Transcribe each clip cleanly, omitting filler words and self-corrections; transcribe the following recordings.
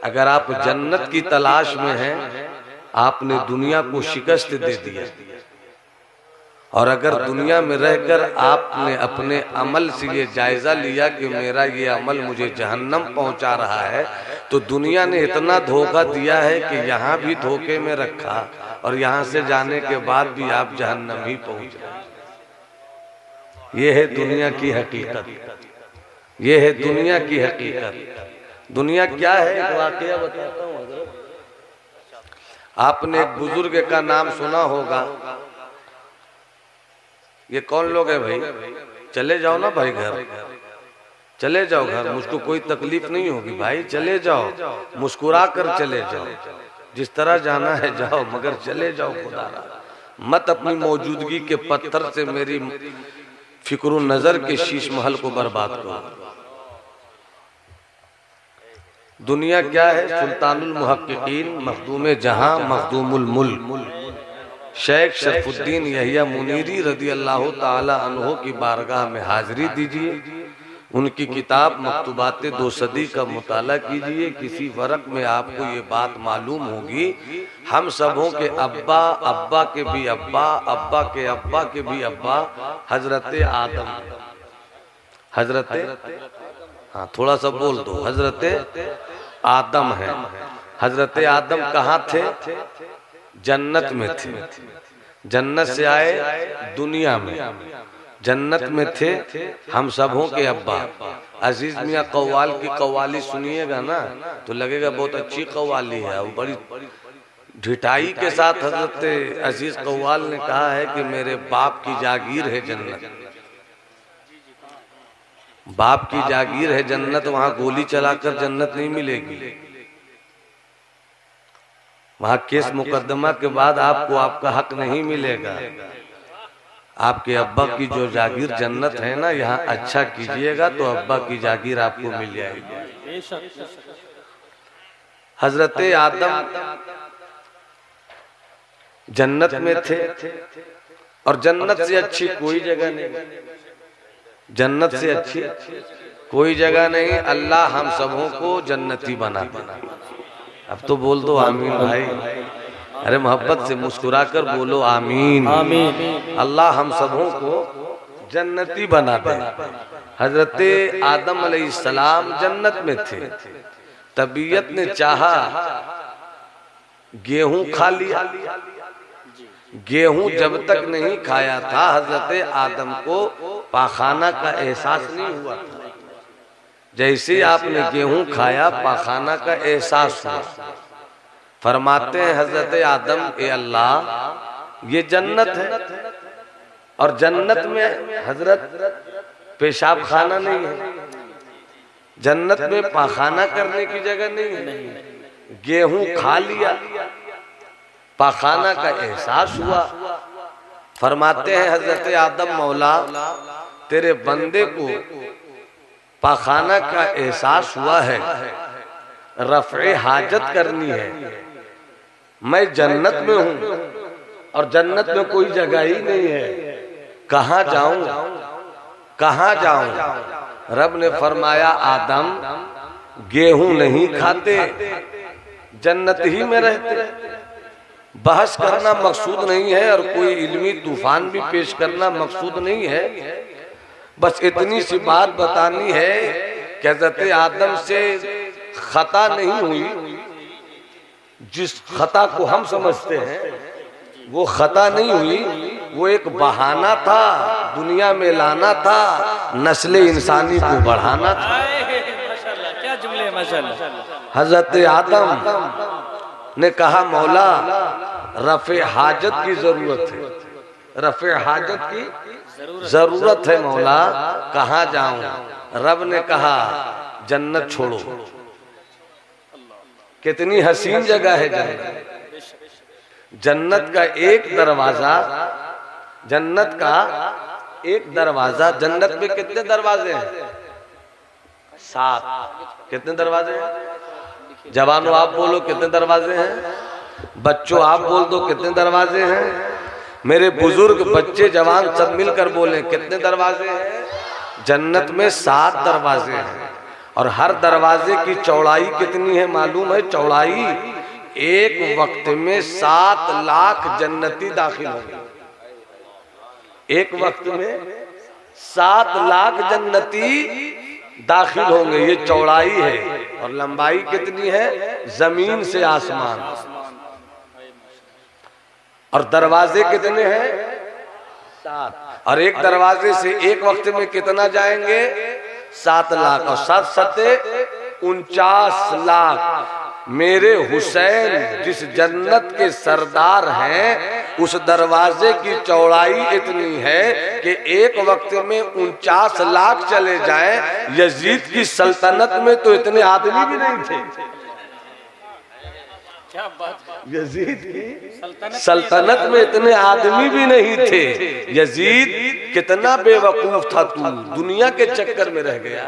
अगर आप जन्नत की तलाश में हैं, आपने दुनिया को शिकस्त दे दिया। और अगर दुनिया में रहकर आपने अपने अमल से ये जायजा लिया कि मेरा ये अमल मुझे जहन्नम पहुंचा रहा है, तो दुनिया ने इतना धोखा दिया है कि यहाँ भी धोखे में रखा और यहाँ से जाने के बाद भी आप जहन्नम ही पहुंच रहे। ये है दुनिया की हकीकत, ये है दुनिया की हकीकत। दुनिया क्या है, एक वाकया बताता हूँ। आपने एक बुजुर्ग का नाम सुना होगा। ये कौन लोग है भाई? चले जाओ ना भाई घर, चले जाओ घर, मुझको कोई तकलीफ नहीं होगी भाई, चले जाओ, मुस्कुरा कर चले जाओ, जिस तरह जाना है जाओ, मगर चले जाओ खुदा, मत अपनी मौजूदगी के पत्थर से मेरी फिक्र नजर के शीश महल को बर्बाद करो। दुनिया क्या है? सुल्तानुल मुहक्किकीन, मखदूम जहां, मखदूमुल मुल्क शेख शरफुद्दीन यहिया मुनीरी रदी अल्लाह ताला अन्हो की बारगाह में हाजिरी दीजिए। उनकी किताब मकतूबात 2 सदी का मुताला कीजिए। किसी वरक में आपको ये बात मालूम होगी, हम सबों के अब्बा, अब्बा के भी अब्बा, अब्बा के अब्बा के भी अब्बा हजरत आदम, हजरत, हाँ थोड़ा सा बोल दो, हजरत आदम है। हजरत आदम कहाँ थे? जन्नत में थे। जन्नत से आए दुनिया में, जन्नत में थे। हम सबों के अब्बा अजीज मियाँ कव्वाल की कव्वाली सुनिएगा ना तो लगेगा बहुत अच्छी कव्वाली है। वो बड़ी ढिठाई के साथ हजरत अजीज कव्वाल ने कहा है कि मेरे बाप की जागीर है जन्नत, बाप की जागीर है जन्नत, वहां गोली चलाकर जन्नत नहीं मिलेगी। वहां केस मुकदमा के बाद आपको आपका हक नहीं मिलेगा। आपके अब्बा की जो जागीर जन्नत है ना, यहाँ अच्छा कीजिएगा तो अब्बा की जागीर आपको मिल जाएगी। हजरत आदम जन्नत में थे और जन्नत से अच्छी कोई जगह नहीं, जन्नत से अच्छी कोई जगह नहीं। अल्लाह हम सबों को जन्नती बना दे। अब तो बोल दो आमीन भाई, अरे मोहब्बत से मुस्कुरा कर बोलो आमीन, आमीन। अल्लाह हम सबों को जन्नती बना दे। हजरत आदम अलैहिस्सलाम जन्नत में थे, तबीयत ने चाहा गेहूं खा लिया। गेहूं जब तक नहीं खाया था हजरत आदम को पाखाना का एहसास नहीं हुआ था। जैसे आपने गेहूं खाया पाखाना का एहसास हुआ। फरमाते हैं हजरत आदम, ए अल्लाह ये जन्नत है और जन्नत में हजरत पेशाब खाना नहीं है, जन्नत में पाखाना करने की जगह नहीं है। गेहूं खा लिया, पाखाना का एहसास हुआ। फरमाते हैं हजरत आदम, मौला तेरे बंदे को पाखाना का एहसास हुआ है, रफ़े हाजत करनी है। मैं जन्नत में हूँ और जन्नत में कोई जगह ही नहीं है, कहाँ जाऊं, कहाँ जाऊं? रब ने फरमाया, आदम गेहूं नहीं खाते, जन्नत ही में रहते। बहस करना मकसूद नहीं है और कोई इल्मी तूफान भी पेश करना मकसूद नहीं है। बस इतनी सी बात बतानी है कि हज़रत आदम से खता नहीं हुई। जिस खता को हम समझते हैं वो खता नहीं हुई, वो एक बहाना था, दुनिया में लाना था, नस्ल इंसानी को बढ़ाना था। क्या जुमले माशाअल्लाह। हज़रत आदम ने कहा, मौला रफ़े हाजत की जरूरत है, रफ़े हाजत की जरूरत है मौला, कहाँ जाऊं? रब ने कहा, जन्नत छोड़ो। कितनी हसीन जगह है जन्नत। जन्नत का एक दरवाजा, जन्नत का एक दरवाजा। जन्नत में कितने दरवाजे हैं? 7। कितने दरवाजे हैं? जवानों आप बोलो कितने दरवाजे हैं? बच्चों आप बोल दो कितने दरवाजे हैं? मेरे बुजुर्ग, बच्चे, जवान सब मिलकर बोले कितने दरवाजे हैं? जन्नत में 7 दरवाजे हैं। और हर दरवाजे की चौड़ाई कितनी है मालूम है? चौड़ाई एक वक्त में 7 लाख जन्नती दाखिल होंगे। एक वक्त में 7 लाख जन्नती दाखिल होंगे, ये चौड़ाई है। और लंबाई कितनी है? जमीन से आसमान। और दरवाजे कितने हैं? 7। और एक दरवाजे से एक वक्त में कितना जाएंगे? 7 लाख। और 7 सत्ते 49 लाख। मेरे हुसैन जिस जन्नत के सरदार हैं, उस दरवाजे की चौड़ाई इतनी है कि एक वक्त में 49 लाख चले जाएं। यजीद की सल्तनत में तो इतने आदमी भी नहीं थे। क्या बात है? यजीद की सल्तनत में इतने आदमी भी नहीं थे। यजीद कितना बेवकूफ था, तू दुनिया के चक्कर में रह गया,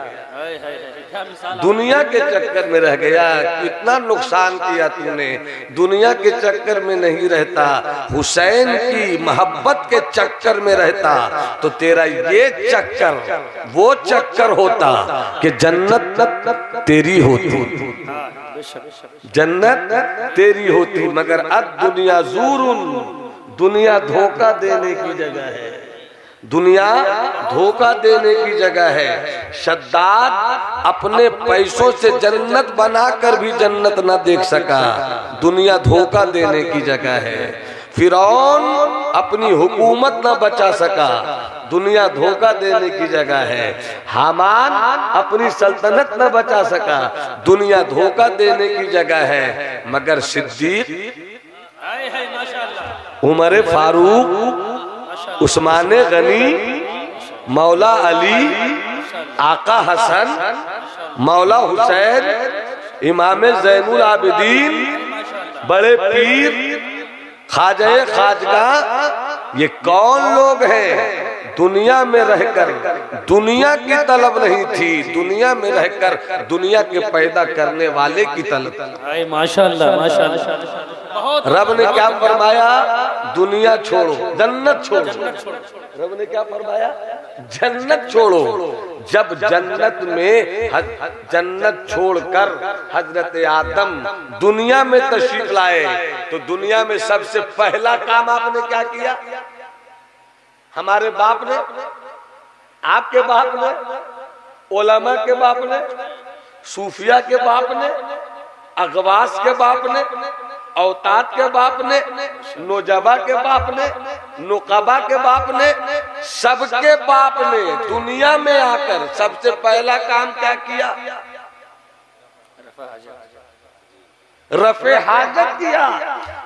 दुनिया के चक्कर में रह गया। कितना नुकसान किया तूने, दुनिया के चक्कर में नहीं रहता, हुसैन की मोहब्बत के चक्कर में रहता तो तेरा ये चक्कर वो चक्कर होता कि जन्नत तेरी होती, जन्नत तेरी होती। मगर अब दुनिया ज़ूरुन, दुनिया धोखा देने की जगह है, दुनिया धोखा देने की जगह है। शद्दाद अपने पैसों से जन्नत बनाकर भी जन्नत ना देख सका, दुनिया धोखा देने की जगह है। फिरौन अपनी हुकूमत न बचा सका, दुनिया धोखा देने की जगह है। हामान अपनी सल्तनत न बचा सका, दुनिया धोखा देने की जगह है। मगर सिद्दीक, उमर फारूक, उस्मान गनी, मौला अली, आका हसन, मौला हुसैन, इमाम ज़ैनुल आबिदीन, बड़े पीर, ख्वाजा खाजगा, ये कौन लोग हैं? दुनिया में रहकर दुनिया की तलब नहीं थी, दुनिया में रहकर दुनिया के पैदा करने वाले की तलब। माशाअल्लाह माशाअल्लाह। रब ने क्या फरमाया? दुनिया छोड़ो, जन्नत छोड़ो। रब ने क्या फरमाया? जन्नत छोड़ो। जब जन्नत में जन्नत छोड़कर हजरत आदम दुनिया में तशरीफ लाए तो दुनिया में सबसे पहला काम आपने क्या किया? हमारे बाप ने, आपके बाप ने, उलमा के बाप ने, सूफिया के बाप ने, अगवास के बाप ने, औताद के बाप ने, नोजबा के बाप ने, नुकबा के बाप ने, सबके बाप ने दुनिया में आकर सबसे पहला काम क्या किया? रफे हाजत किया।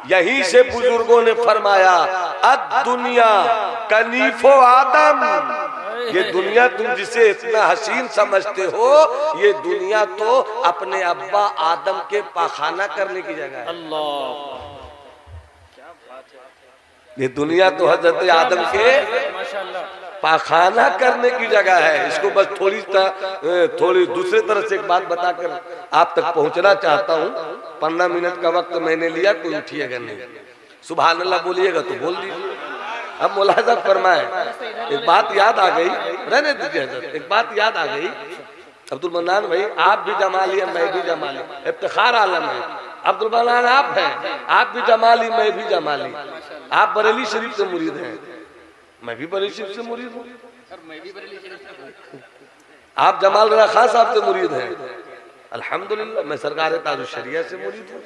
यहीं से बुजुर्गों ने फरमाया, अद दुनिया कनीफो आदम, ये दुनिया तुम जिसे इतना हसीन समझते हो, ये दुनिया तो अपने अब्बा आदम के पाखाना करने की जगह है। अल्लाह, ये दुनिया तो हजरत आदम के पाखाना करने की जगह है। इसको बस थोड़ी दूसरे तरह से एक बात बताकर आप तक पहुंचना चाहता हूँ। 15 मिनट का वक्त मैंने लिया, कोई उठिएगा नहीं, सुभान अल्लाह बोलिएगा तो बोल दीजिए। अब मुलाजा फरमाए, एक बात याद आ गई, रहने दीजिए हजरत, एक बात याद आ गई। अब्दुल मन्नान भाई, आप भी जमाली हैं, मैं भी जमाली, इफ्तिखार आलम है। अब्दुल मन्नान आप हैं, आप भी जमाली, मैं भी जमाली। आप बरेली शरीफ से मुरीद हैं, मैं भी बरेली शरीफ से मुरीद हूँ। आप जमाल रजा खान साहब से मुरीद हैं, अल्हम्दुलिल्लाह। मैं सरकार ताजुश शरिया से मुरीद हूँ।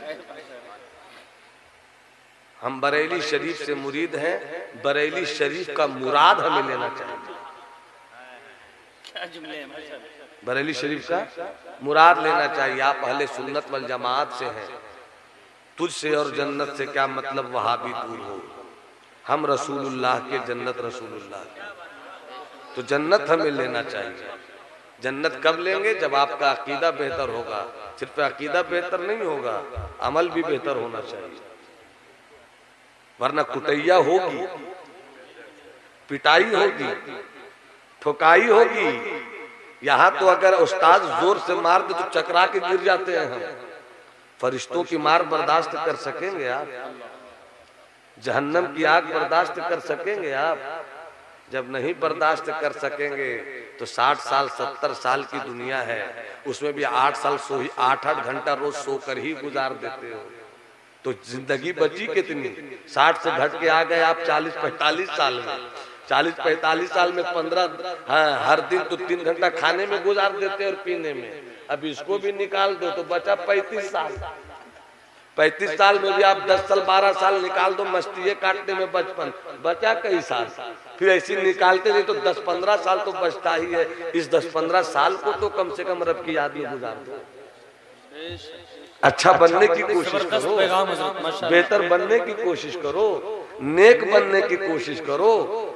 हम बरेली शरीफ से मुरीद हैं। बरेली शरीफ का मुराद हमें लेना चाहिए। बरेली शरीफ का मुराद लेना चाहिए। आप अहले सुन्नत वल जमात से हैं, तुझसे और जन्नत से क्या मतलब वहाबी दूर हो। हम रसूलुल्लाह के, जन्नत रसूलुल्लाह की, तो जन्नत हमें लेना चाहिए। जन्नत कब लेंगे? जब आपका अकीदा बेहतर होगा। सिर्फ अकीदा बेहतर नहीं होगा, अमल भी बेहतर होना चाहिए, वरना कुटैया होगी, पिटाई होगी, ठुकाई होगी। यहाँ तो अगर उस्ताद जोर से मार दे तो चकरा के गिर जाते हैं हम। फरिश्तों की मार बर्दाश्त कर सकेंगे आप? जहन्नम की आग बर्दाश्त कर सकेंगे आप? जब नहीं बर्दाश्त कर सकेंगे तो 60 साल 70 साल की दुनिया है, उसमें भी 8 साल 8-8 घंटा रोज सोकर ही गुजार देते हो, तो जिंदगी बची कितनी? 60 से घट के आ गए आप 40-45 साल में। 40-45 साल में 15 हर दिन तो 3 घंटा खाने में गुजार देते और पीने में। अब इसको भी निकाल दो तो बचा 35 साल। 35 साल में भी आप 10 साल 12 साल निकाल दो मस्ती काटने में, बचपन बचा कई साल। फिर ऐसी निकालते नहीं तो 10-15 साल तो बचता ही है। इस 10-15 साल को तो कम से कम रब की याद में गुजार दो। अच्छा बनने की कोशिश करो, बेहतर बनने की कोशिश करो, नेक बनने की कोशिश करो।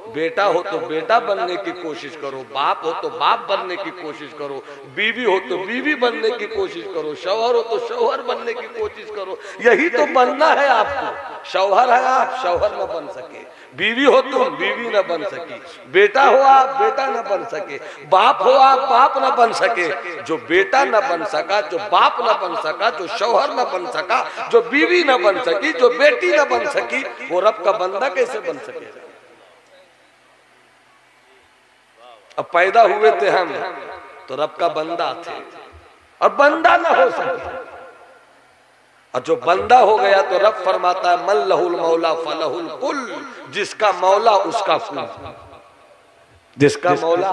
बेटा हो तो बेटा बनने की कोशिश करो, बाप हो तो बाप बनने की कोशिश करो, बीवी हो तो बीवी बनने की कोशिश करो, शौहर हो तो शौहर बनने की कोशिश करो। यही तो बनना है आपको। शौहर है आप, शौहर न बन सके। बीवी हो तुम, बीवी न बन सकी। बेटा हो आप, बेटा न बन सके। बाप हो आप, बाप न बन सके। जो बेटा न बन सका, जो बाप न बन सका, जो शौहर न बन सका, जो बीवी न बन सकी, जो बेटी न बन सकी, वो रब का बंदा कैसे बन सके? अब पैदा हुए थे हम तो रब का बंदा थे, और बंदा ना हो सके। और जो बंदा हो गया तो रब फरमाता है मन लहुल मौला फलहुल कुल, जिसका मौला उसका कुल, जिसका मौला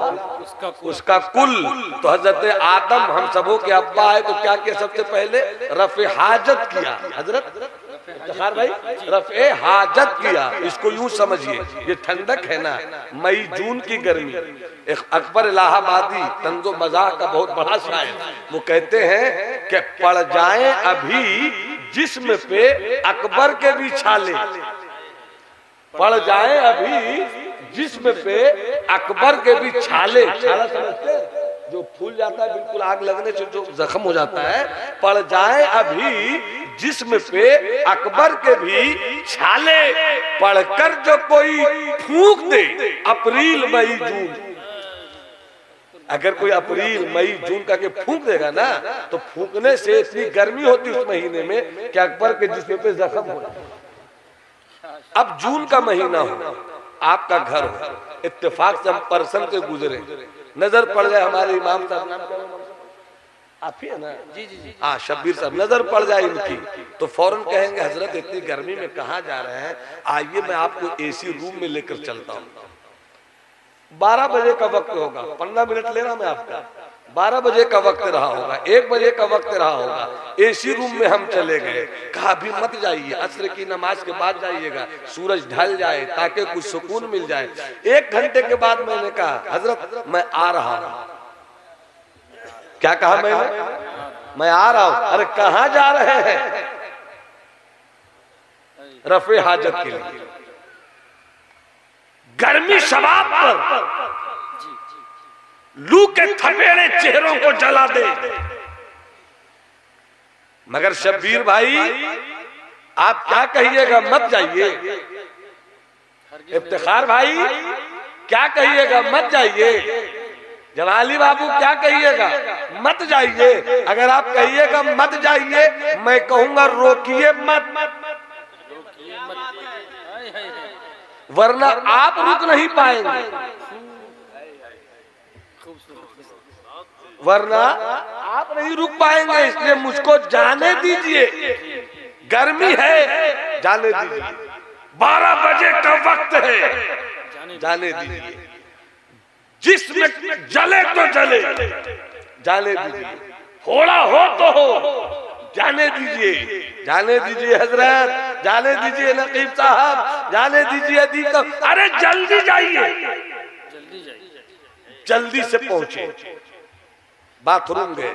उसका कुल। तो हजरत आदम हम सबों के अब्बा है, तो क्या किया? सबसे पहले रफ़े हाजत किया। हजरत इफ्तिखार भाई, रफ़े हाजत किया। इसको यूं समझिए, ये ठंडक है ना, मई जून की गर्मी। एक अकबर इलाहाबादी तंजो मजाक का बहुत बड़ा शायर, वो कहते हैं कि पड़ जाए अभी जिस्म पे अकबर के भी छाले, पड़ जाए अभी जिस्म पे अकबर के भी छाले। छाला समझते? जो फूल जाता है बिल्कुल आग लगने से जो जख्म हो जाता है। पड़ जाए अभी जिस्म पे अकबर के भी छाले, पढ़कर जो कोई फूंक दे अप्रैल मई जून। अगर कोई अप्रैल मई जून का के फूंक देगा ना, तो फूंकने से इतनी गर्मी होती उस महीने में कि अकबर के जिस्म पे जख्म हो। अब जून का महीना हो, आपका घर हो, इत्तेफाक से हम परसन से गुजरे, नजर पड़ जाए हमारे इमाम साहब, नाम क्या है आप ही है ना? जी जी जी, हाँ शब्बीर साहब, नजर पड़ जाए इनकी तो फौरन कहेंगे हजरत इतनी गर्मी में कहाँ जा रहे हैं, आइए मैं आपको एसी रूम में लेकर चलता हूँ। 12 बजे का वक्त होगा, 15 मिनट लेना मैं आपका। 12 बजे का वक्त रहा होगा, 1 बजे का वक्त रहा होगा, एसी रूम में हम चले गए। कहा अभी मत जाइए, असर की नमाज के बाद जाइएगा, सूरज ढल जाए ताकि कुछ सुकून मिल जाए। 1 घंटे के बाद मैंने कहा हजरत मैं आ रहा हूँ। क्या कहा मैंने? मैं आ रहा हूँ। अरे कहाँ जा रहे हैं? रफ़े हाजत के लिए। गर्मी शबाब पर लू के थपेड़े चेहरों को जला दे। मगर शब्बीर भाई आप क्या कहिएगा? मत जाइए। इफ्तिखार भाई क्या कहिएगा? मत जाइए। जलाली बाबू क्या कहिएगा? मत जाइए। अगर आप कहिएगा मत जाइए, मैं कहूंगा रोकिए मत, वरना आप रुक नहीं पाएंगे, वरना आप नहीं रुक पाएंगे। इसलिए मुझको जाने दीजिए, गर्मी है, जाने दीजिए। 12 बजे का वक्त है, जाने दीजिए। जिसमें जले तो जले, जाने दीजिए। थोड़ा हो तो हो, जाने दीजिए, जाने दीजिए हजरत, जाने दीजिए नकीब साहब, जाने दीजिए अदीब। अरे जल्दी जाइए, जल्दी से पहुंचे। बाथरूम गए।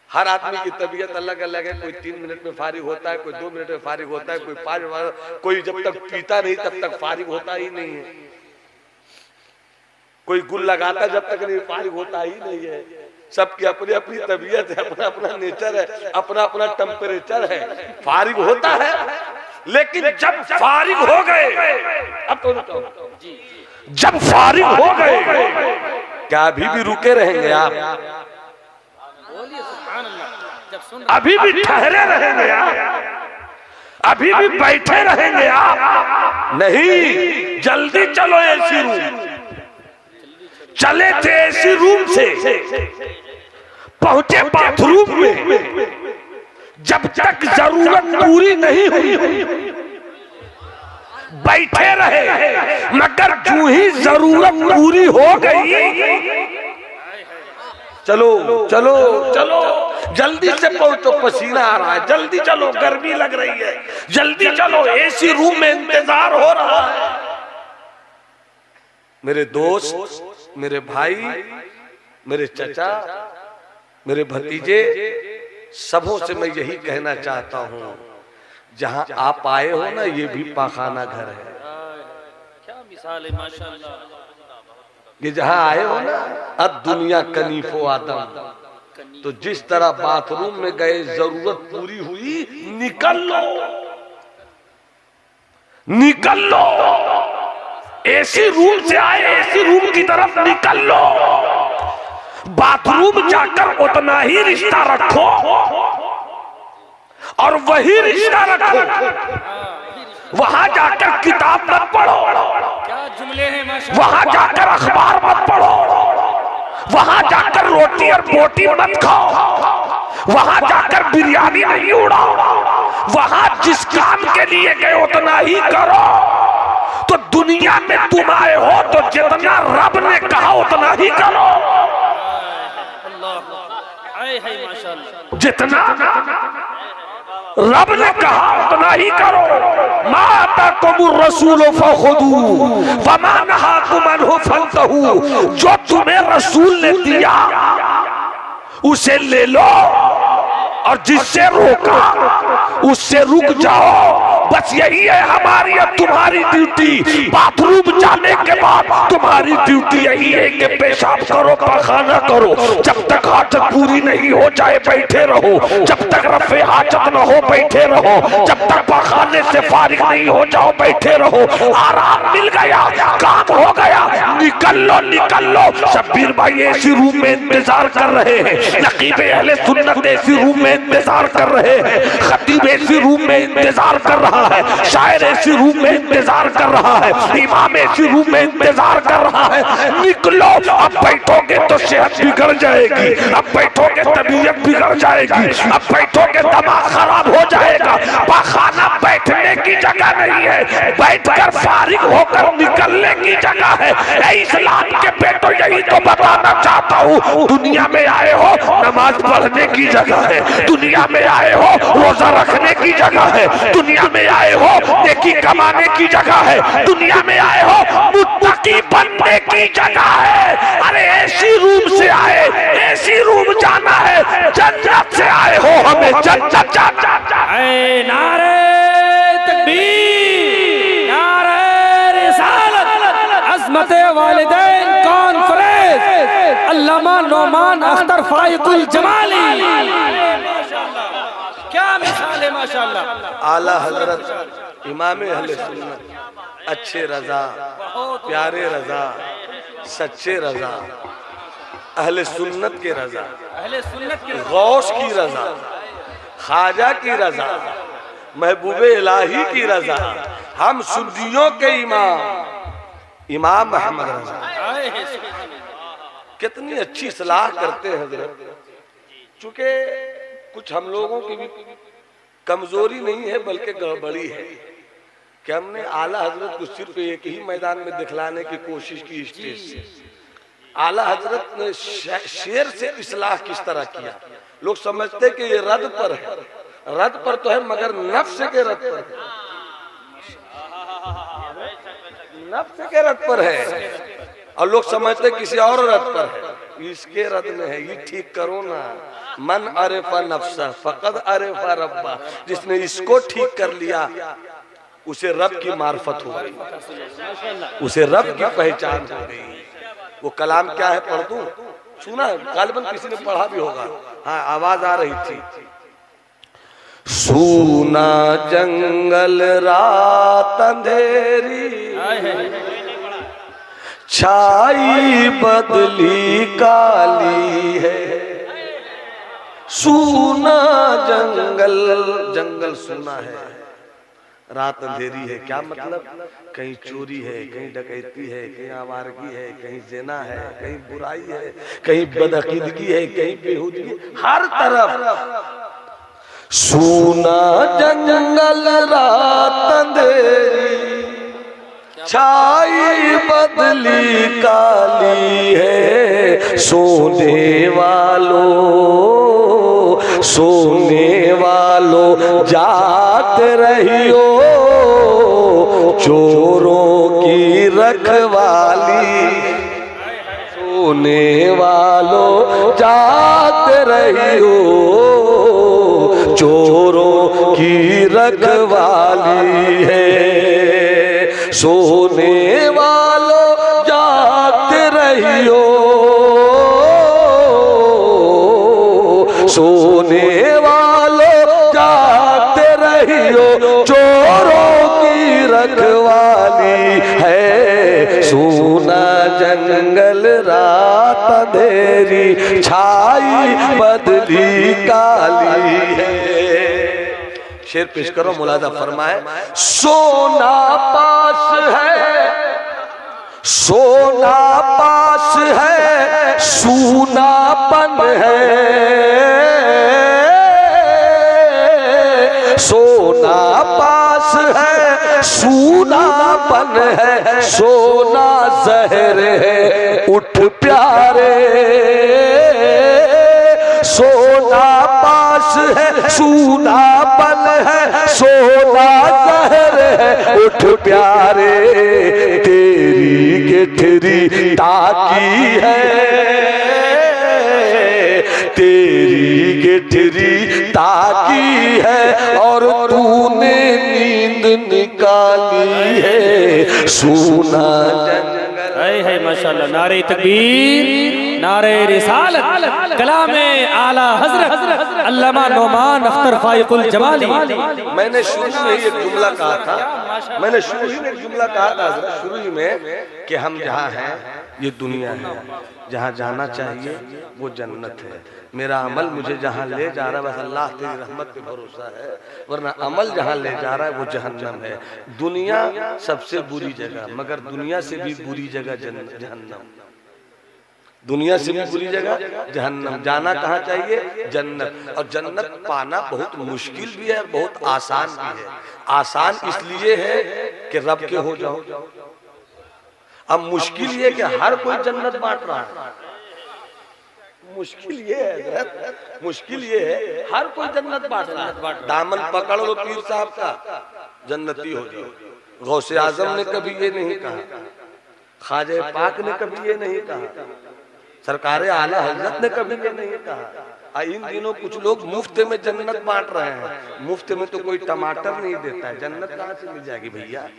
हर आदमी की तबीयत अलग अलग है, कोई 3 मिनट में फारिग होता है, कोई 2 मिनट में फारिग होता है, कोई 5, कोई जब तक पीता नहीं तब तक फारिग होता ही नहीं है, कोई गुल लगाता जब तक नहीं फारिग होता ही नहीं है। सबकी अपनी अपनी तबीयत है, अपना अपना नेचर है, अपना अपना टेम्परेचर है। फारिग होता है, लेकिन जब फारिग हो गए, अब तो जब फारिग हो गए, क्या अभी भी रुके रहेंगे आप? अभी भी ठहरे रहेंगे आप? अभी भी बैठे रहेंगे आप? नहीं, जल्दी चलो एसी रूम। चले थे एसी रूम से, पहुंचे बाथरूम में। जब तक जरूरत पूरी नहीं हुई बैठे रहे, मगर जो ही जरूरत पूरी हो गई, चलो चलो चलो जल्दी से पहुंचो, पसीना आ रहा है, जल्दी चलो, गर्मी लग रही है, जल्दी चलो, एसी रूम में इंतजार हो रहा है। मेरे दोस्त, मेरे भाई, मेरे चचा, मेरे भतीजे, सबों से मैं यही कहना चाहता हूँ, जहाँ आप आए हो ना, ये भी पाखाना घर है। क्या मिसाल है माशाअल्लाह। ये जहाँ आए हो ना, अब दुनिया कनीफो आदम, तो जिस तरह बाथरूम में गए, जरूरत पूरी हुई, निकल लो, निकल लो। एसी रूम से आए, एसी रूम की तरफ निकल लो। बाथरूम जाकर उतना ही रिश्ता रखो और वही रिश्ता रखो। वहां जाकर किताब मत पढ़ो, क्या जुमले हैं माशाअल्लाह। वहां जाकर अखबार मत पढ़ो, वहां जाकर रोटी और बोटी मत खाओ, वहां जाकर बिरयानी नहीं उड़ाओ। वहां जिस काम के लिए गए उतना ही करो। तो दुनिया में तुम आए हो तो जितना रब ने कहा उतना ही करो, जितना रब ने कहा उतना ही करो। माता कुमुर रसूल फखुदू वमा नहाकुम अन्हु फंतहू। जो तुम्हें रसूल ने दिया उसे ले लो, और जिससे रोका उससे रुक जाओ। बस यही है हमारी और तुम्हारी ड्यूटी। बाथरूम जाने के बाद तुम्हारी ड्यूटी यही है कि पेशाब करो, पखाना करो। जब तक हाजत पूरी नहीं हो जाए बैठे रहो, जब तक रफे हाजत न हो बैठे रहो, जब तक पखाने से फारिग नहीं हो जाओ बैठे रहो। आराम मिल गया, काम हो गया, निकल लो, निकल लो। शब्बीर भाई एसी रूम में इंतजार कर रहे हैं, नकीब अहले सुन्नत एसी रूम में इंतजार कर रहे हैं, खतीब एसी रूम में इंतजार कर रहा है, शायर एसी रूम में इंतजार कर रहा है, इमाम एसी रूम में इंतजार कर रहा है। निकलो, अब बैठोगे तो सेहत बिगड़ जाएगी, अब बैठोगे तबीयत बिगड़ जाएगी, अब बैठोगे दिमाग खराब हो जाएगा। पखाना बैठने की जगह नहीं है, बैठकर फारिग होकर निकलने की जगह है। इस्लाम के बेटो यही तो बताना चाहता हूँ। दुनिया में आए हो नमाज पढ़ने की जगह है, दुनिया में आए हो रोजा रखने की जगह है, दुनिया में आए हो नेकी कमाने की जगह है, दुनिया में आए हो मुत्तकी बनने की जगह है। अरे एसी रूम से आए, एसी रूम जाना है, जन्नत से आए हो, हमें जन्नत जाना। नारे तकबीर, नारे रिसालत, अज़मते वालिदैन कॉन्फ्रेंस, अल्लामा नौमान अख्तर फाइकुल जमाली। क्या मिसाल है माशाअल्लाह। आला हजरत इमाम अहले सुन्नत, अच्छे रजा, प्यारे रजा, सच्चे रजा, अहले सुन्नत के रजा, अहले सुन्नत के गौस की रजा, ख्वाजा की रजा, महबूबे इलाही की रजा, हम सुन्नियों के इमाम अहमद रजा। कितनी अच्छी सलाह करते हैं हजरत। चूंकि कुछ हम लोगों की भी कमजोरी नहीं है बल्कि गड़बड़ी है कि हमने आला हजरत को सिर्फ एक ही मैदान में दिखलाने की कोशिश की स्टेज से। आला हजरत ने शेर से इस्लाह किस तरह किया। लोग समझते कि ये रद पर है, रद पर तो है मगर नफ्स के रद पर है, नफ्स के रद पर है, और लोग समझते किसी और रद पर है। इसके रद में है, ये ठीक करो ना। मन अरेफा नफ्सा फकद अरेफा रब्बा। जिसने इसको ठीक कर लिया उसे रब की मार्फत हो गई, उसे रब की पहचान हो गई। वो कलाम क्या है पढ़ दूं? सुना है गालिबन किसी ने पढ़ा भी होगा। हाँ आवाज आ रही थी। सूना जंगल रात अंधेरी, छाई बदली काली है। सूना जंगल, जंगल सुना है, रात अंधेरी है, क्या मतलब? कहीं चोरी है, कहीं डकैती है, कहीं आवारगी है, कहीं ज़िना है, कहीं बुराई है, कहीं बदअकीदगी है, कहीं बेहूदगी, हर तरफ। सूना जंगल रात अंधेरी, छाई बदली काली है। सोने वालों जात रहियो, चोरों की रखवाली। सोने वालों जात रहियो, चोरों की रखवाली है। सोने वालों जात रहियो, सोने वालों जात रहियो, चोरों की रखवाली है। सूना जंगल रात अंधेरी, छाई बदली काली है। शेर पेश करो, मुलाजा फरमाए। सोना पास है, सोना पास है, सूनापन है। सोना पास है, सूनापन है। सोना जहर है, उठ प्यारे। सोना पास है, सूनापन है। सोना जहर है, उठ प्यारे। तेरी गेठरी ताकी है, तेरी गेठरी ताकी है, और तूने नींद निकाली है। सूना जंगल है माशाल्लाह। नारे तकबीर, नारे रिसालत, कलामे आला हजरत अल्लामा नौमान अख्तर फाइकुल जमाली। मैंने शुरू में एक जुमला कहा था, मैंने शुरू ही में एक जुमला कहा था हजरत, शुरू ही में, कि हम जहाँ हैं ये दुनिया है, जहाँ जाना चाहिए वो जन्नत है। मेरा अमल मुझे जहाँ ले जा रहा है, बस अल्लाह तेरी रहमत पे भरोसा है, वरना अमल जहाँ ले जा रहा है वो जहन्नम है। दुनिया सबसे बुरी जगह, मगर दुनिया से भी बुरी जगह जहन्नम। दुनिया से भी बुरी जगह जहन्नम। जाना कहाँ चाहिए? जन्नत। और जन्नत पाना बहुत मुश्किल भी है, बहुत आसान भी है। आसान इसलिए है कि रब के हो जाओ, अब मुश्किल ये कि हर कोई जन्नत बांट रहा है। मुश्किल ये है, मुश्किल ये है हर कोई जन्नत बांट रहा है। दामन पकड़ लो पीर साहब का, जन्नती हो जाओ। गौसे आजम ने कभी ये नहीं कहा, ख्वाजा पाक ने कभी ये नहीं कहा, सरकारे आला हजरत ने कभी ये नहीं कहा। इन दिनों कुछ लोग मुफ्त में जन्नत बांट रहे हैं। मुफ्त में तो कोई टमाटर नहीं देता है, जन्नत कहाँ से मिल जाएगी भैया?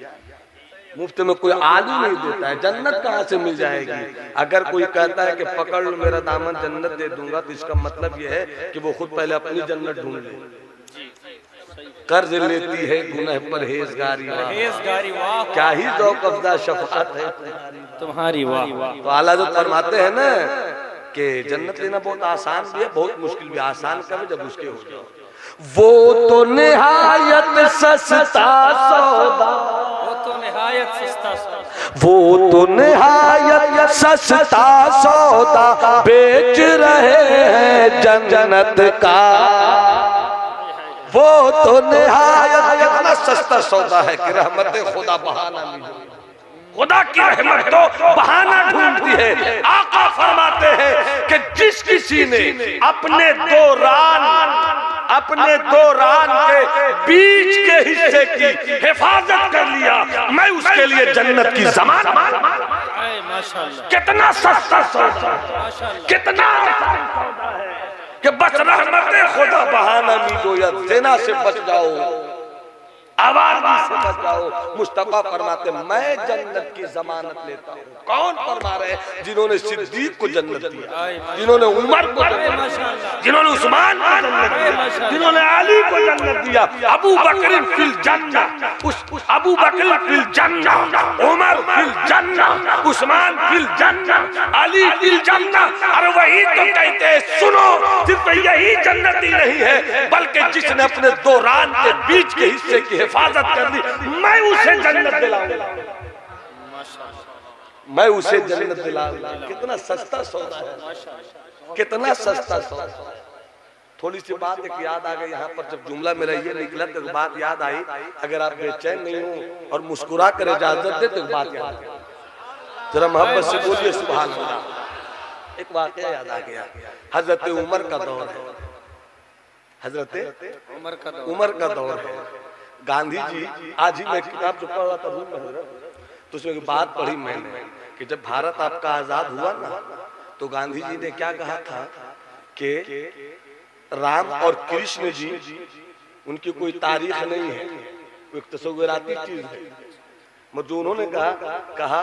मुफ्त में कोई आलू नहीं देता है, जन्नत कहाँ से मिल जाएगी? अगर कोई कहता है कि पकड़ लो मेरा दामन जन्नत दे दूंगा, तो इसका मतलब यह है कि वो खुद पहले अपनी जन्नत ढूंढ ले। कर्ज लेती है गुनाह परहेजगारी, क्या ही ज़ौक़ अफ़ज़ा शफ़क़त है तुम्हारी, वाह। तो आला जो फरमाते हैं ना कि जन्नत लेना बहुत आसान भी है, बहुत मुश्किल भी। आसान कब? जब उसके हो जाओ। वो तो निहायत सस्ता सौदा, वो तो निहायत सस्ता सौदा, वो तो निहायत सस्ता सौदा बेच रहे हैं जन्नत का। वो तो निहायत कितना सस्ता सौदा है कि रहमत खुदा बहाना मिले। खुदा की रहमत तो बहाना ढूंढती है। आका फरमाते हैं कि जिस किसी ने अपने दो रान के बीच के हिस्से की हिफाजत कर लिया, मैं उसके लिए जन्नत की ज़मानत। कितना सस्ता सौदा, कितना आसान सौदा है कि बस रहमत खुदा बहाना मिलो या ज़िना से बच जाओ, आवाज़ से बच जाओ। मुस्तफा फरमाते मैं जन्नत की जमानत लेता हूँ। कौन फरमा रहे? जिन्होंने सिद्दीक को जन्नत दिया, जिन्होंने उमर को जन्नत दिया, जिन्होंने उस्मान को जन्नत दिया, जिन्होंने अली को जन्नत दिया। अबू बकर फिल जन्नह, अबू बकर फिल जन्नह, उमर फिल जन्नह, उस्मान फिल जन्नह, अली फिल जन्नह। अरे वही तो कहते हैं, सुनो, सिर्फ यही जन्नती नहीं है, बल्कि जिसने अपने दो रान के बीच के हिस्से की हिफाजत कर ली, मैं उसे जन्नत दिलाऊंगा, मैं उसे जन्नत दिलाऊंगा। कितना सस्ता सौदा है, कितना सस्ता सौदा। थोड़ी सी बात एक याद आ गई यहाँ पर, जब जुमला मेरा ये निकला तो बात याद आई। अगर आप बेचैन नहीं हो और मुस्कुरा कर इजाजत दे तो बात याद आई, जरा मोहब्बत से बोलिए सुभान अल्लाह। एक वाकया याद आ गया, हजरत उमर का दौर है, हजरत उमर का दौर है। गांधी जी, आज ही मैं किताब जो पढ़ रहा था रूम में, तो उसमें एक बात पढ़ी मैंने कि जब भारत आपका आजाद हुआ ना, तो गांधी जी ने क्या कहा था कि राम और कृष्ण जी, उनकी कोई तारीख नहीं है, वो एक तस्वीराती चीज है। जो उन्होंने कहा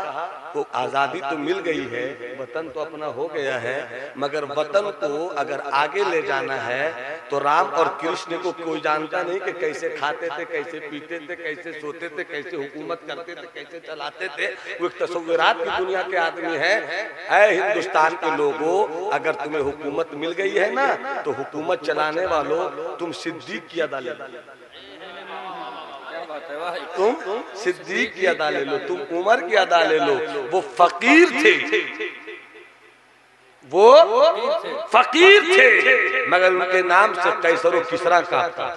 वो आजादी तो मिल गई है, वतन तो अपना हो गया है, मगर वतन को अगर आगे ले जाना है तो राम और कृष्ण को कोई जानता नहीं कि कैसे खाते थे, कैसे पीते थे, कैसे सोते थे, कैसे हुकूमत करते थे, कैसे चलाते थे। वो एक तस्वीरात की दुनिया के आदमी है। ऐ हिंदुस्तान के लोगों, अगर तुम्हें हुकूमत मिल गई है ना, तो हुकूमत चलाने वालों, तुम सिद्दीक की अदा ले लो, तुम सिद्दीक की अदा ले लो, तुम उमर की अदा ले लो। वो फकीर थे, वो फकीर थे, मगर उनके नाम से कैसर और किसरा का था।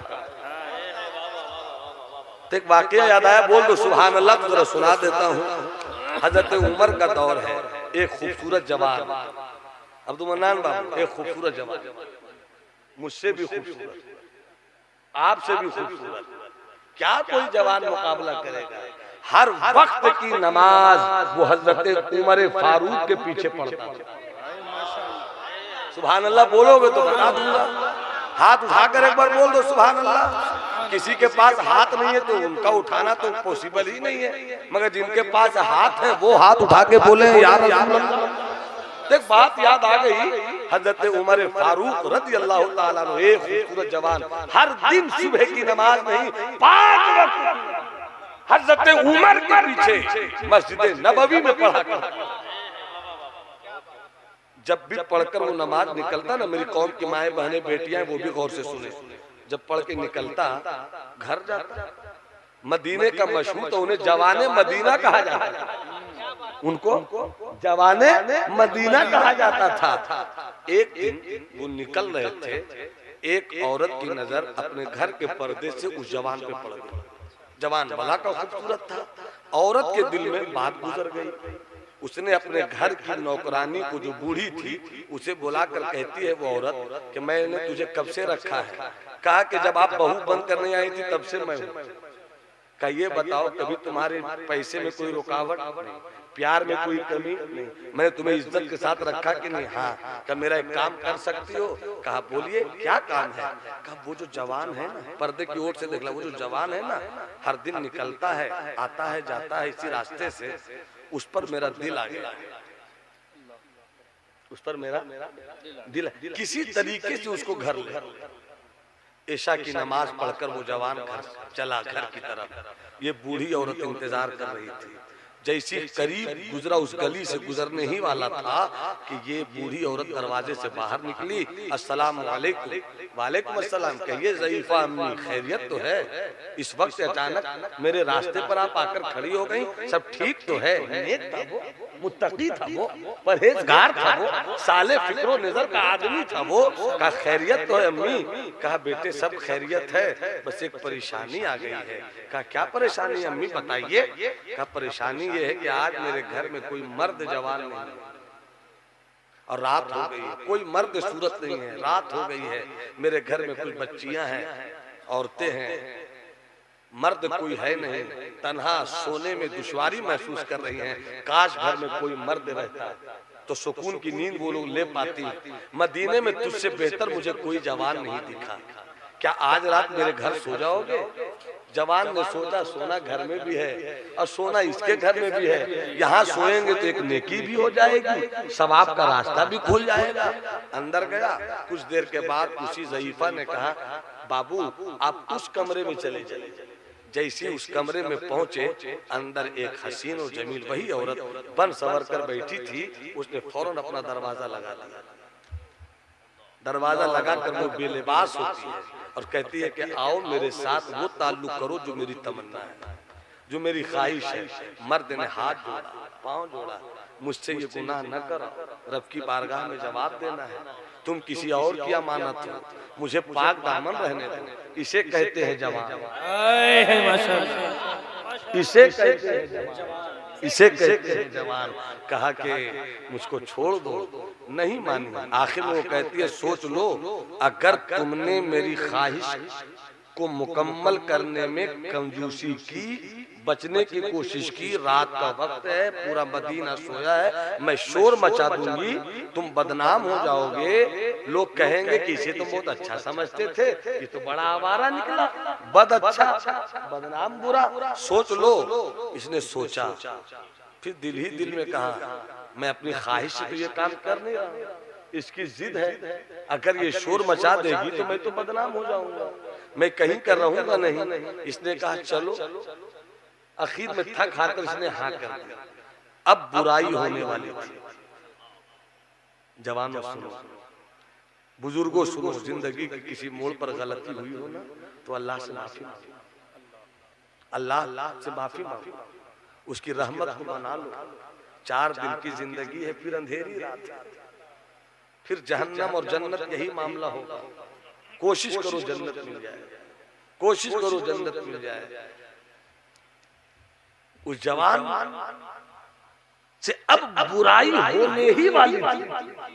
तो एक वाकया याद आया, बोल दो सुभान अल्लाह, तो जरा सुना देता हूँ। हजरत उमर का दौर है। एक खूबसूरत जवान, अब्दुल मन्नान बाबू, एक खूबसूरत जवान, मुझसे भी खूबसूरत, आपसे भी खूबसूरत, क्या कोई जवान मुकाबला करेगा। हर वक्त की नमाज वो हजरत उमर फारूक के पीछे पढ़ता था। सुभान अल्लाह बोलोगे तो बता दूंगा। हाथ उठाकर एक बार बोल दो सुभान अल्लाह। किसी के पास हाथ नहीं है तो उनका उठाना तो पॉसिबल ही नहीं है, मगर जिनके पास हाथ है वो हाथ उठा के बोले यार अल्लाह। एक बात याद आ गई, हजरत उमर फारूक रज़ी अल्लाह ताला अन्हु, एक खूबसूरत जवान, हर दिन सुबह की नमाज नहीं 5 वक्त हजरत उमर के पीछे मस्जिद नबवी में पढ़ा करता। जब भी पढ़कर वो नमाज निकलता ना, मेरी कौम की माए बहनें बेटियां वो भी गौर से सुने, जब पढ़ के निकलता घर जाता, मदीने का मशहूर, तो उन्हें जवाने मदीना कहा जाता था, उनको जवाने मदीना कहा जाता था। एक दिन वो निकल रहे थे, एक औरत की नजर अपने घर के पर्दे से उस जवान पे पड़ गई। जवान भला का खूबसूरत था, औरत के दिल में बात गुजर गई। उसने अपने घर की नौकरानी को, जो बूढ़ी थी, उसे बुलाकर कहती है वो औरत कि मैंने तुझे कब से रखा है। कहा कि जब आप बहू बंद करने आई थी तब से मैं हूँ। का ये बताओ कभी तुम्हारे पैसे में कोई रुकावट नहीं, प्यार में कोई कमी नहीं, मैंने तुम्हें इज्जत के साथ रखा कि नहीं। हाँ, क्या मेरा एक काम कर सकती हो? कहा बोलिए क्या काम है? कहा वो जो जवान है ना, पर्दे की ओर से देख ला, वो जो जवान है ना, हर दिन निकलता है, आता है, जाता है इसी रास्ते से, उस पर मेरा दिल आ गया, उस पर मेरा दिल, किसी तरीके से उसको घर ले। ईशा की नमाज पढ़कर वो जवान घर चला, घर की तरफ। ये बूढ़ी औरत इंतजार कर रही थी। जैसी करीब गुजरा, उस गली से गुजरने ही वाला था कि ये बूढ़ी औरत दरवाजे से बाहर निकली। अस्सलाम वालेकुम। वालेकुम अस्सलाम। कहिए ज़ईफा अम्मी, खैरियत तो है? इस वक्त अचानक मेरे रास्ते पर आप आकर खड़ी हो गई, सब ठीक तो है? नेक था वो, मुत्तकी था वो, परहेजगार था वो, साले फिक्रो नजर का आदमी था वो। कहा खैरियत तो है अम्मी? कहा बेटे सब खैरियत है, बस एक परेशानी आ गई है। कहा क्या परेशानी अम्मी बताइए? कहा परेशानी ये है कि आज मेरे घर में कोई मर्द जवान नहीं है और रात हो गई है, कोई मर्द सूरत नहीं है, रात हो गई है, मेरे घर में कुछ बच्चियां हैं, औरतें हैं, मर्द कोई है नहीं, तन्हा सोने में दुश्वारी महसूस कर रही हैं। काश घर में कोई मर्द रहता तो सुकून की नींद वो लोग ले पाती। मदीने में तुझसे बेहतर मुझे कोई जवान नहीं दिखा, क्या आज रात मेरे घर सो जाओगे? जवान ने सोचा सोना घर में भी है और सोना इसके घर में भी है, यहाँ सोएंगे तो एक नेकी भी हो जाएगी, सवाब का रास्ता भी खुल जाएगा। अंदर गया, कुछ देर के बाद उसी ज़ईफा ने कहा बाबू आप उस कमरे में चले चले। जैसे उस कमरे में पहुंचे, अंदर एक हसीन और जमील वही औरत बन संवर कर बैठी थी। उसने फौरन अपना दरवाजा लगा दिया। दरवाजा लगाकर वो बेलिबास होती है, और कहती है कि आओ मेरे साथ वो ताल्लुक करो जो मेरी तमन्ना है, जो मेरी ख्वाहिश है। मर्द ने हाथ जोड़ा, पांव जोड़ा, मुझसे ये गुनाह न करो, रब की बारगाह में जवाब देना है, तुम किसी और की अमानत हो, मुझे पाक दामन रहने दो। इसे कहते हैं जवान, इसे कहते हैं जवान, इसे कहते हैं जवान। कहा कि मुझको छोड़ दो, नहीं मानी। आखिर में वो कहती है सोच लो, अगर तुमने मेरी ख्वाहिश को मुकम्मल करने में कंजूसी की, बचने की कोशिश की, रात का वक्त है, पूरा मदीना सोया है, मैं शोर मचा दूंगी, तुम बदनाम हो जाओगे, लोग कहेंगे कि इसे तो बहुत अच्छा समझते थे, ये तो बड़ा आवारा निकला, बद अच्छा बदनाम बुरा, सोच लो। इसने सोचा, फिर दिल ही दिल में कहा मैं अपनी ख्वाहिश से तो ये काम कर नहीं रहा, इसकी जिद है, अगर ये शोर मचा देगी तो मैं तो बदनाम हो जाऊंगा, मैं कहीं कर रहूंगा नहीं। इसने कहा चलो। आखिर में थक हार कर इसने हाँ कर दिया। अब बुराई होने वाली थी। जवानों सुनो, बुजुर्गों सुनो, जिंदगी की किसी मोड़ पर गलती हुई हो ना तो अल्लाह से माफी मांगो, अल्लाह से माफी मांगो, उसकी रहमत को बना लो। 4 दिन की जिंदगी है, फिर अंधेरी रात है, फिर जहन्नम और जन्नत यही मामला होगा। कोशिश करो जन्नत मिल जाए, कोशिश करो जन्नत मिल जाए। उस जवान से अब बुराई होने ही वाली थी।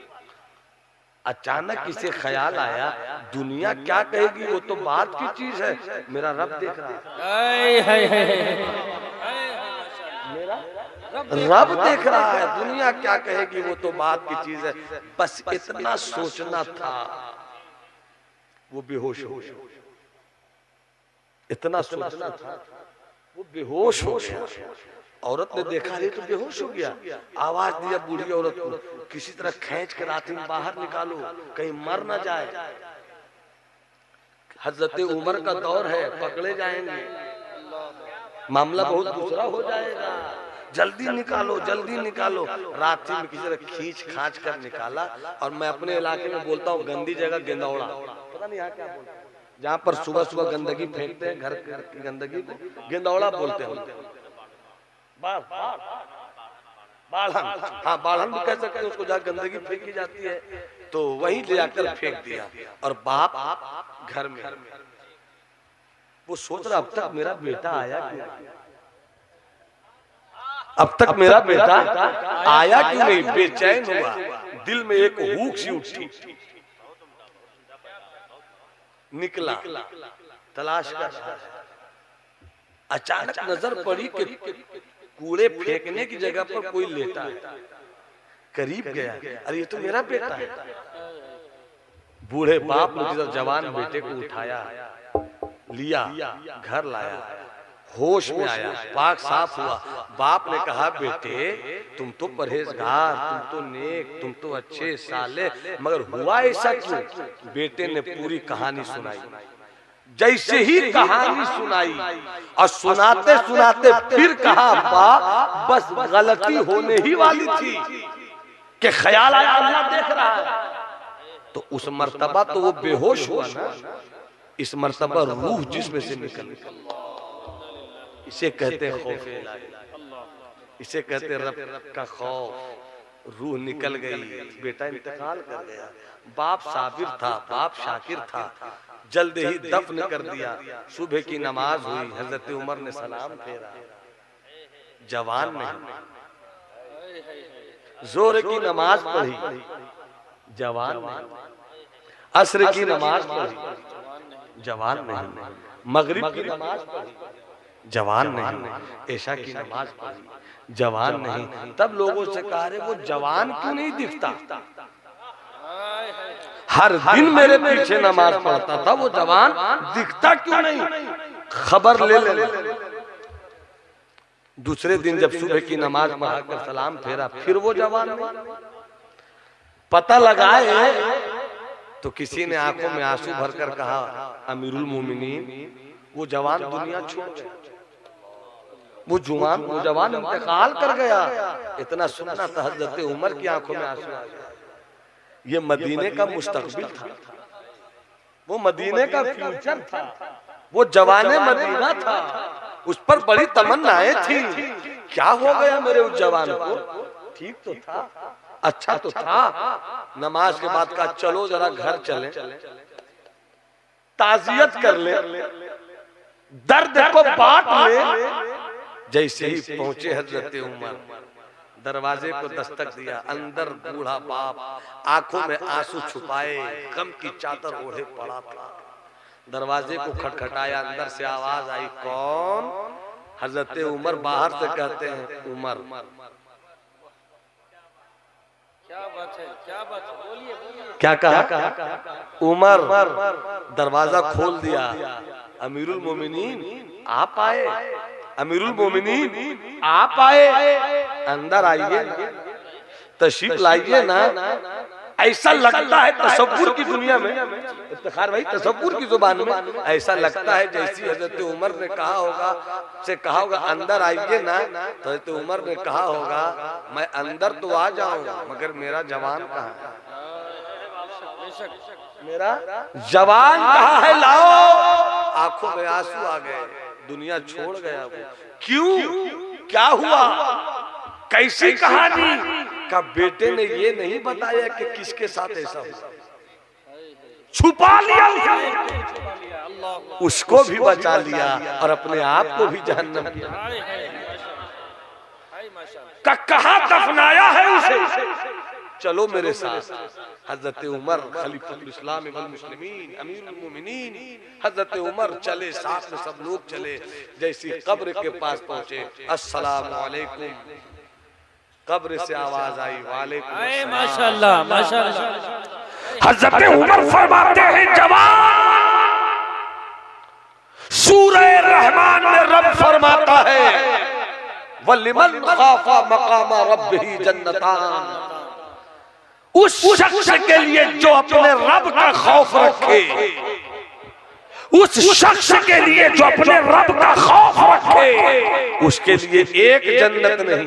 अचानक इसे ख्याल आया दुनिया क्या कहेगी, वो तो बात की चीज है, मेरा रब देख रहा है, मेरा रब देख रहा है, दुनिया क्या कहेगी वो तो बात की चीज है। बस इतना सोचना था, वो बेहोश हो गया। इतना सोचना था, वो बेहोश हो गया। औरत ने देखा ये तो बेहोश हो गया, आवाज दिया बूढ़ी औरत को, किसी तरह खींच कर रात में बाहर निकालो, कहीं मर ना जाए। हजरत उमर का दौर है, पकड़े जाएंगे, मामला बहुत दूसरा हो जाएगा, जल्दी निकालो, जल्दी निकालो। रात में किसी तरह खींच खांच कर निकाला। और मैं अपने इलाके में बोलता हूँ गंदी जगह गेंदौड़ा, पता नहीं यहाँ क्या बोलते हैं, जहाँ पर सुबह सुबह गंदगी फेंकते हैं, घर की गंदगी को गेंदौड़ा बोलते हैं। बाढ़न, हाँ बाढ़न भी कह सकते हैं उसको, जहाँ गंदगी फेंकी जाती है, तो वहीं ले जाकर फेंक दिया। और बाप घर में, वो सोच रहा अब तक मेरा बेटा आया क्यों, अब तक मेरा बेटा आया क्यों नहीं, बेचैन हुआ, दिल में एक हुक सी उठी, निकला, तलाश कर रहा है। अचानक नजर पड़ी कि कूड़े फेंकने की जगह पर कोई लेटा है। करीब गया, अरे ये तो मेरा बेटा है। बूढ़े बाप ने जवान बेटे को उठाया, लिया, घर लाया, होश में आया, पाक साफ हुआ। बाप ने कहा बेटे तुम तो परहेजगार, तुम तो नेक, तुम तो अच्छे साले, मगर हुआ ऐसा क्यों। बेटे ने पूरी कहानी सुनाई। जैसे ही कहानी सुनाई और सुनाते सुनाते फिर कहा बा बस गलती होने ही वाली थी कि ख्याल आया अल्लाह देख रहा है। तो उस मर्तबा तो वो बेहोश हुआ ना, इस मर्तबा रूह जिसमें से निकल, इसे कहते हैं खौफ इलाही, इसे कहते हैं रब का खौफ। रूह निकल गई, बेटा इंतकाल कर गया। बाप साबिर था, बाप शाकिर था, जल्द ही दफन कर दिया। सुबह की नमाज हुई, हजरत उमर ने सलाम फेरा, जवान नहीं। जोर की नमाज पढ़ी, जवान नहीं। असर की नमाज पढ़ी, जवान नहीं। मगरिब की नमाज पढ़ी, जवान नहीं। ऐशा की नमाज पढ़ी, जवान नहीं। तब लोगों से कहा रे वो जवान क्यों नहीं दिखता, हर दिन मेरे पीछे नमाज पढ़ता था, वो जवान दिखता क्यों नहीं, खबर ले ले। दूसरे दिन जब सुबह की नमाज पढ़ाकर सलाम फेरा, फिर वो जवान नहीं। पता लगाए तो किसी ने आंखों में आंसू भरकर कहा अमीरुल मोमिनीन वो जवान दुनिया छोड़ गया, वो जवान इंतकाल कर गया। इतना सुनना था, हजरत उमर की आंखों में आंसू आ गया। ये मदीने का मुस्तकबिल था, वो मदीने का फ्यूचर था, वो जवाने मदीना था, उस पर बड़ी तमन्नाएं थी। क्या हो गया मेरे उस जवान को? ठीक तो था, अच्छा तो था। नमाज के बाद का चलो जरा घर चले, ताजियत कर ले, दर्द को बांट ले। जैसे ही पहुंचे हजरत उमर, दरवाजे को दस्तक दिया। अंदर बूढ़ा बाप आंखों में आंसू छुपाए गम की चादर ओढ़े पड़ा था। दरवाजे को खटखटाया, अंदर से आवाज आई, कौन? हजरत उमर बाहर से कहते हैं, उमर। क्या बात है, क्या बात है, बोलिए बोलिए। क्या कहा? उमर। दरवाजा खोल दिया। अमीरुल मोमिनीन आप आए, अमीरुल मोमिनीन आप आए, अंदर आइए, तशरीफ लाइए ना। ऐसा लगता है तसव्वुर की दुनिया में, इफ्तिखार भाई तसव्वुर की जुबान में ऐसा लगता है जैसी हजरत उमर ने कहा होगा, से कहा होगा अंदर आइए ना, तो हजरत उमर ने कहा होगा मैं अंदर तो आ जाऊं मगर मेरा जवान कहाँ है? मेरा जवान कहाँ है? लाओ। आंखों में आंसू आ गए, दुनिया छोड़ गया वो। क्यों? क्या हुआ? कैसी कहानी? का बेटे ने ये नहीं बताया कि किसके साथ ऐसा हुआ, छुपा लिया उसको भी बचा लिया और अपने आप को भी जहन्नम किया। कहाँ दफनाया है उसे? चलो मेरे साथ। हजरत उमर खलीफतुल इस्लाम वल मुस्लिमीन अमीरुल मोमिनीन हजरत उमर चले, साथ में सब लोग चले। जैसी कब्र के पास पहुंचे, अस्सलाम वालेकुम। कब्र से आवाज आई, वालेकुम। माशाअल्लाह माशाअल्लाह। हजरत उमर फरमाते हैं, जवान, सूरह रहमान में रब फरमाता है, वलिमन खाफा मकामा रब्बिही जन्नतान। उस शख्स के लिए जो अपने रब का खौफ रखे, उस शख्स के लिए जो अपने रब का खौफ रखे, उसके लिए एक जन्नत नहीं,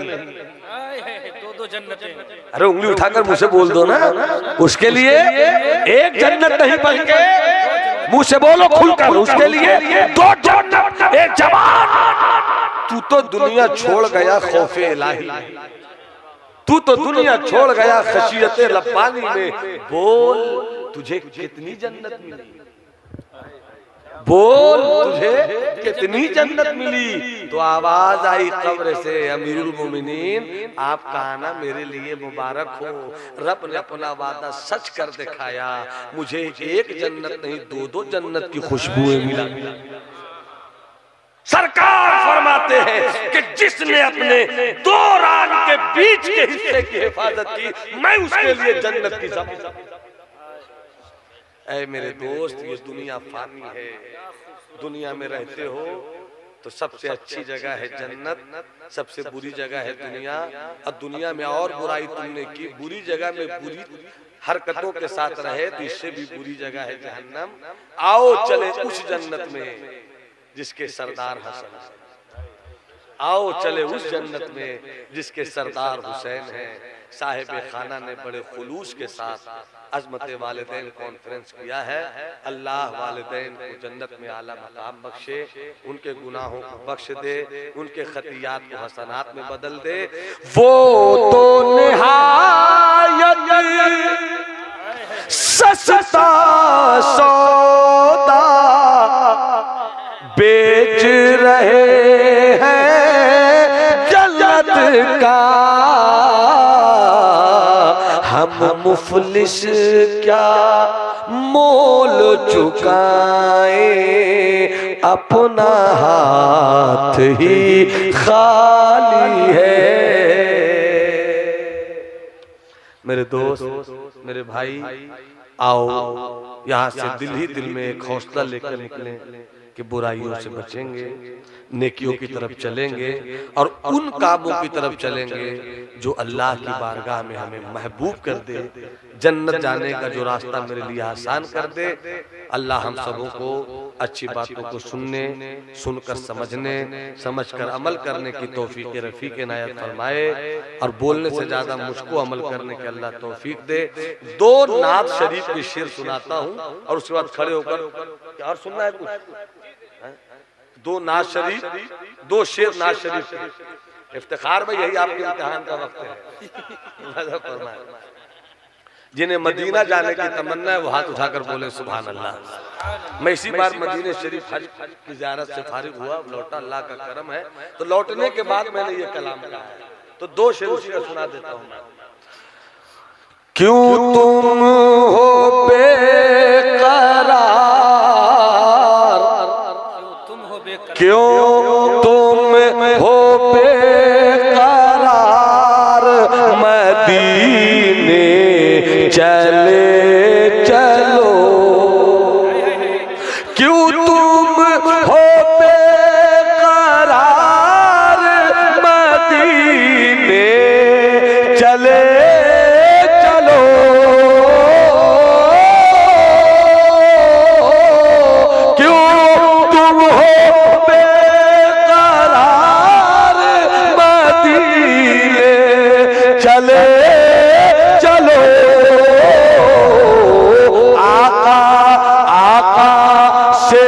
दो जन्नतें। अरे उंगली उठाकर मुझसे बोल दो ना, उसके लिए एक जन्नत नहीं बल्कि मुंह से बोलो खुलकर, उसके लिए दो जन्नत। एक जवान, तू तो दुनिया छोड़ गया खौफे इलाही, तू तो दुनिया छोड़ गया खशियते रब्बानी में। बोल तुझे कितनी जन्नत मिली, बोल तुझे कितनी जन्नत मिली। तो आवाज आई कब्र से, अमीरुल मोमिनीन आपका आना मेरे लिए मुबारक हो। रब ने अपना वादा सच कर दिखाया, मुझे एक जन्नत नहीं दो दो जन्नत की खुशबुएं मिला। सरकार फरमाते हैं कि जिसने अपने दो रान के बीच के हिस्से की हिफाजत की, मैं उसके लिए जन्नत की ज़मीन। ऐ मेरे दोस्त, ये दुनिया फानी है, दुनिया में रहते हो तो सबसे अच्छी जगह है जन्नत, सबसे बुरी जगह है दुनिया। और दुनिया में और बुराई तुमने की, बुरी जगह में बुरी हरकतों के साथ रहे तो इससे भी बुरी जगह है जहन्नम। आओ चले उस जन्नत में जिसके सरदार हसन, आओ चले उस जन्नत में जिसके सरदार हुसैन हैं। साहिब खाना ने बड़े खुलूस के साथ अजमत वालिदैन कॉन्फ्रेंस किया है। अल्लाह वालिदैन को जन्नत में आला मकाम बख्शे, उनके गुनाहों को बख्श दे, उनके खतियात को हसनात में बदल दे। वो तो निहायत सस्ता सौदा बेच रहे हैं जन्नत का, हम मुफलिस क्या मोल चुकाए, अपना हाथ ही खाली है। मेरे दोस्त, मेरे भाई, आओ यहाँ से दिल ही दिल में एक हौसला लेकर निकले। कि बुराइयों से बचेंगे, नेकियों की तरफ चलेंगे और उन कामों की तरफ चलेंगे जो अल्लाह की बारगाह में हमें महबूब कर दे, जन्नत जाने का जो रास्ता मेरे लिए आसान कर दे। अल्लाह हम सबों को अच्छी बातों को सुनने, सुनकर समझने, समझकर अमल करने की तौफीक रफीक इनायत फरमाए और बोलने से ज्यादा मुझको अमल करने की अल्लाह तौफीक दे। दो नात शरीफ के शेर सुनाता हूँ और उसके बाद खड़े होकर क्या और सुनना है कुछ? दो नात शरीफ, दो शेर नात शरीफ। इफ्तिखार में यही आपके इम्तिहान का वक्त है। जिन्हें मदीना जाने की तमन्ना है वो हाथ उठाकर बोले सुभान अल्लाह। मैं इसी बार मदीने शरीफ हज की ज़ियारत से फारिग हुआ, लौटा, अल्लाह का करम है। तो लौटने के बाद मैंने ये कलाम कहा है, तो दो शेर उसी का सुना देता हूँ। क्यों तुम हो बेकरार, क्यों तुम हो बेकरार, मदीने चले चलो। क्यों तुम हो बेकरार, मदीने चले चलो। क्यों तुम हो बेकरार, मदीने चले चलो। आका आका से